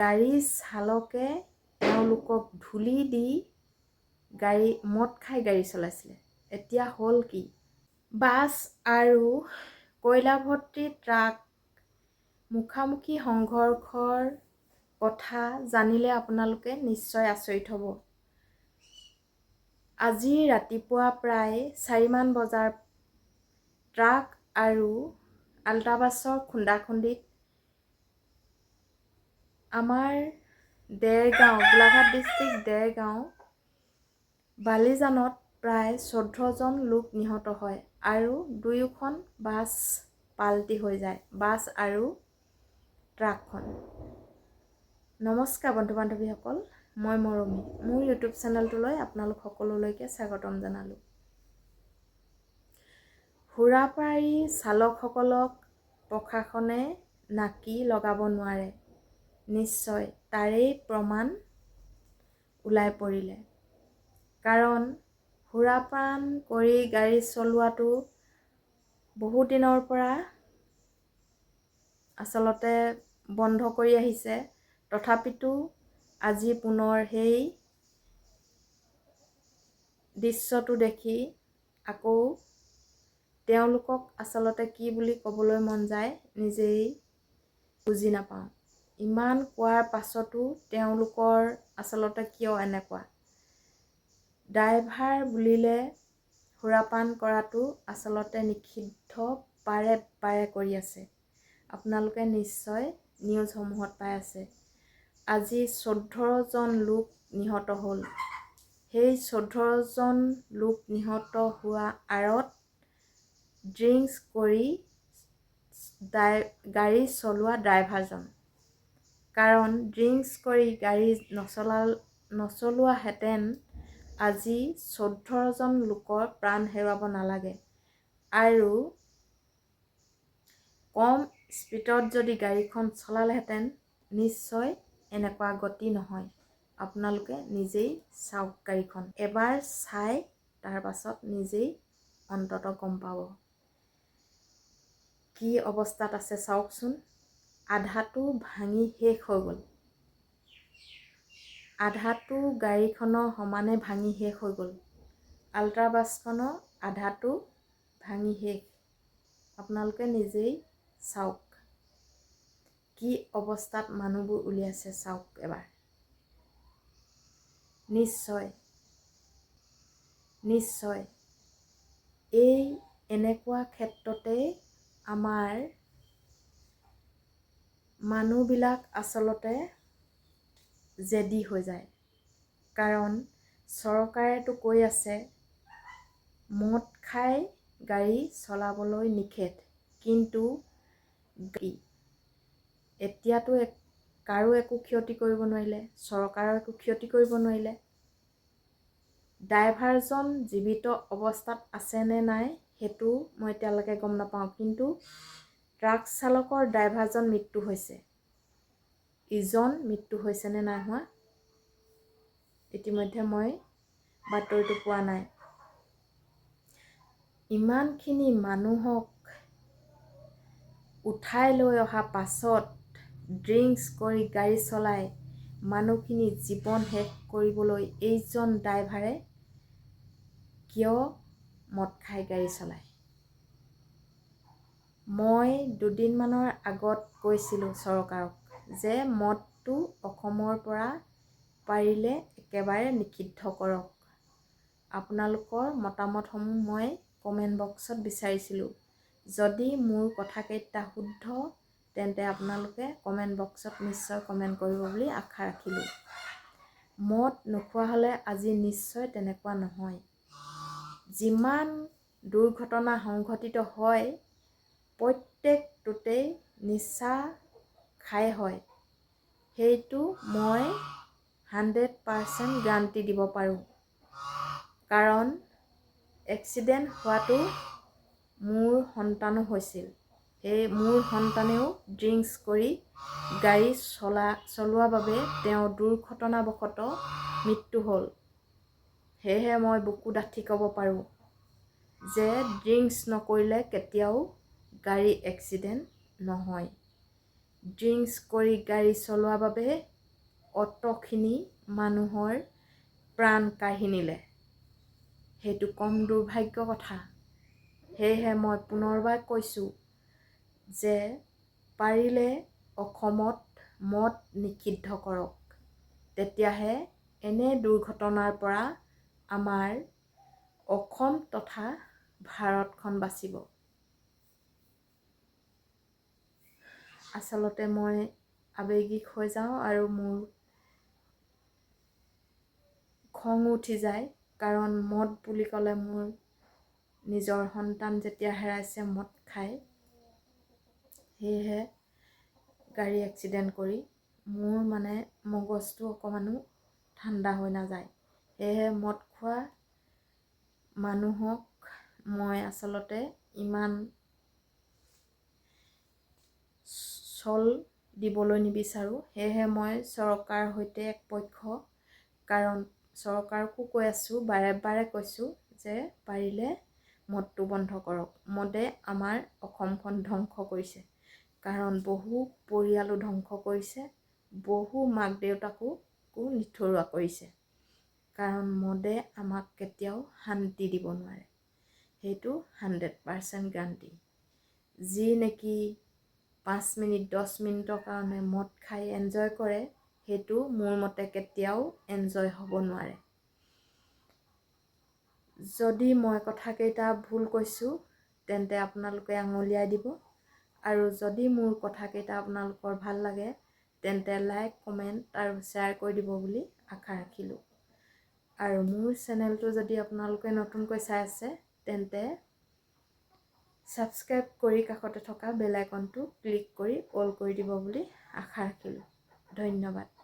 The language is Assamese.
গাড়ী চালকে তেওঁলোকক ধূলি দি মদ খাই গাড়ী চলাইছিলে। এতিয়া হ'ল কি? বাছ আৰু কয়লা ভৰ্তি ট্ৰাক মুখামুখি সংঘৰ্ষৰ কথা জানিলে আপোনালোকে নিশ্চয় আচৰিত হ'ব। আজি ৰাতিপুৱা প্ৰায় 4মান বজাৰ ট্ৰাক আৰু আল্ট্ৰাবাছৰ খুন্দাখুন্দিত আমাৰ দেৰগাঁও, গোলাঘাট ডিষ্ট্ৰিক্ট দেৰগাঁও বালিজানত প্ৰায় 14জন লোক নিহত হয় আৰু দুয়োখন বাছ পাল্টি হৈ যায়, বাছ আৰু ট্ৰাকখন। নমস্কাৰ বন্ধু বান্ধৱীসকল, মই মৰমী। মোৰ ইউটিউব চেনেলটোলৈ আপোনালোক সকলোলৈকে স্বাগতম জনালোঁ। সুৰাপাৰী চালকসকলক প্ৰশাসনে নাকি লগাব নোৱাৰে, নিশ্চয় তাৰেই প্ৰমাণ ওলাই পৰিলে। কাৰণ সুৰাপান কৰি গাড়ী চলোৱাটো বহু দিনৰ পৰা আচলতে বন্ধ কৰি আহিছে। তথাপিতো আজি পুনৰ সেই দৃশ্যটো দেখি আকৌ তেওঁলোকক আচলতে কি বুলি ক'বলৈ মন যায় নিজেই বুজি নাপাওঁ। ইমান কোৱাৰ পাছতো তেওঁলোকৰ আচলতে কিয় এনেকুৱা? ড্ৰাইভাৰ বুলিলে সুৰাপান কৰাটো আচলতে নিষিদ্ধ বাৰে বাৰে কৰি আছে। আপোনালোকে নিশ্চয় নিউজসমূহত পাই আছে। আজি 14জন লোক নিহত হ'ল। সেই 14জন লোক নিহত হোৱা আঁৰত ড্ৰিংকছ কৰি গাড়ী চলোৱা ড্ৰাইভাৰজন। কাৰণ ড্ৰিংকছ কৰি গাড়ী নচলোৱাহেঁতেন আজি 14জন লোকৰ প্ৰাণ হেৰুৱাব নালাগে। আৰু কম স্পীডত যদি গাড়ীখন চলালেহেঁতেন নিশ্চয় এনেকুৱা গতি নহয়। আপোনালোকে নিজেই চাওক, গাড়ীখন এবাৰ চাই তাৰ পাছত নিজেই অন্ততঃ গম পাব কি অৱস্থাত আছে। চাওকচোন, আধাটো ভাঙি শেষ হৈ গ'ল। আধাটো গাড়ীখনৰ সমানে ভাঙি শেষ হৈ গ'ল। আল্ট্ৰাবাছখনৰ আধাটো ভাঙি শেষ। আপোনালোকে নিজেই চাওক কি অৱস্থাত মানুহবোৰ উলিয়াইছে, চাওক এবাৰ। নিশ্চয় এই এনেকুৱা ক্ষেত্ৰতে আমাৰ মানুহবিলাক আচলতে জেদি হৈ যায়। কাৰণ চৰকাৰেতো কৈ আছে মদ খাই গাড়ী চলাবলৈ নিষেধ, কিন্তু এতিয়াতো কাৰো একো ক্ষতি কৰিব নোৱাৰিলে, চৰকাৰৰ একো ক্ষতি কৰিব নোৱাৰিলে। ড্ৰাইভাৰজন জীৱিত অৱস্থাত আছে নে নাই সেইটো মই এতিয়ালৈকে গম নাপাওঁ, কিন্তু ট্ৰাক চালকৰ ড্ৰাইভাৰজন মৃত্যু হৈছে। ইজন মৃত্যু হৈছে নে নাই হোৱা ইতিমধ্যে মই বাতৰিটো পোৱা নাই। ইমানখিনি মানুহক উঠাই লৈ অহা পাছত ড্ৰিংকছ কৰি গাড়ী চলাই মানুহখিনি জীৱন শেষ কৰিবলৈ এইজন ড্ৰাইভাৰে কিয় মদ খাই গাড়ী চলায়? মই দুদিনমানৰ আগত কৈছিলোঁ চৰকাৰক যে মদটো অসমৰ পৰা পাৰিলে একেবাৰে নিষিদ্ধ কৰক। আপোনালোকৰ মতামতসমূহ মই কমেণ্ট বক্সত বিচাৰিছিলোঁ। যদি মোৰ কথাকেইটা শুদ্ধ তেন্তে আপোনালোকে কমেণ্ট বক্সত নিশ্চয় কমেণ্ট কৰিব বুলি আশা ৰাখিলোঁ। মদ নোখোৱা হ'লে আজি নিশ্চয় তেনেকুৱা নহয়। যিমান দুৰ্ঘটনা সংঘটিত হয় প্ৰত্যেকটোতেই নিচা খাই হয়, সেইটো মই 100% গ্যাৰাণ্টি দিব পাৰোঁ। কাৰণ এক্সিডেণ্ট হোৱাটো মোৰ সন্তানো হৈছিল। সেই মোৰ সন্তানেও ড্ৰিংকছ কৰি গাড়ী চলোৱা বাবে তেওঁ দুৰ্ঘটনাবশতঃ মৃত্যু হ'ল। সেয়েহে মই বুকু ডাঠি ক'ব পাৰোঁ যে ড্ৰিংকছ নকৰিলে কেতিয়াও গাড়ী এক্সিডেণ্ট নহয়। ড্ৰিংকছ কৰি গাড়ী চলোৱাৰ বাবে অতখিনি মানুহৰ প্ৰাণ কাঢ়ি নিলে। সেইটো কম দুৰ্ভাগ্য কথা। সেয়েহে মই পুনৰবাৰ কৈছোঁ যে পাৰিলে অসমত মদ নিষিদ্ধ কৰক। তেতিয়াহে এনে দুৰ্ঘটনাৰ পৰা আমাৰ অসম তথা ভাৰতখন বাচিব। আচলতে মই আৱেগিক হৈ যাওঁ আৰু মোৰ খং উঠি যায়, কাৰণ মদ বুলি ক'লে মোৰ নিজৰ সন্তান যেতিয়া হেৰাইছে মদ খাই, সেয়েহে গাড়ী এক্সিডেণ্ট কৰি মোৰ মানে মগজটো অকণমানো ঠাণ্ডা হৈ নাযায়। সেয়েহে মদ খোৱা মানুহক মই আচলতে ইমান চল দিবলৈ নিবিচাৰোঁ। সেয়েহে মই চৰকাৰৰ সৈতে একপক্ষ, কাৰণ চৰকাৰকো কৈ আছোঁ, বাৰে বাৰে কৈছোঁ যে পাৰিলে মদটো বন্ধ কৰক। মদে আমাৰ অসমখন ধ্বংস কৰিছে, কাৰণ বহু পৰিয়ালো ধ্বংস কৰিছে, বহু মাক দেউতাকো নিথৰুৱা কৰিছে, কাৰণ মদে আমাক কেতিয়াও শান্তি দিব নোৱাৰে। সেইটো 100% গেৰাণ্টি। যি নেকি 5 মিনিট 10 মিনিটৰ কাৰণে মদ খাই এনজয় কৰে, সেইটো মোৰ মতে কেতিয়াও এনজয় হ'ব নোৱাৰে। যদি মই কথাকেইটা ভুল কৈছোঁ তেন্তে আপোনালোকে আঙুলিয়াই দিব, আৰু যদি মোৰ কথাকেইটা আপোনালোকৰ ভাল লাগে তেন্তে লাইক, কমেণ্ট আৰু শ্বেয়াৰ কৰি দিব বুলি আশা ৰাখিলোঁ। আৰু মোৰ চেনেলটো যদি আপোনালোকে নতুনকৈ চাই আছে তেন্তে ছাবস্ক্ৰাইব কৰি কাষতে থকা বেল আইকনটো ক্লিক কৰি অল কৰি দিব বুলি আশা ৰাখিলোঁ। ধন্যবাদ।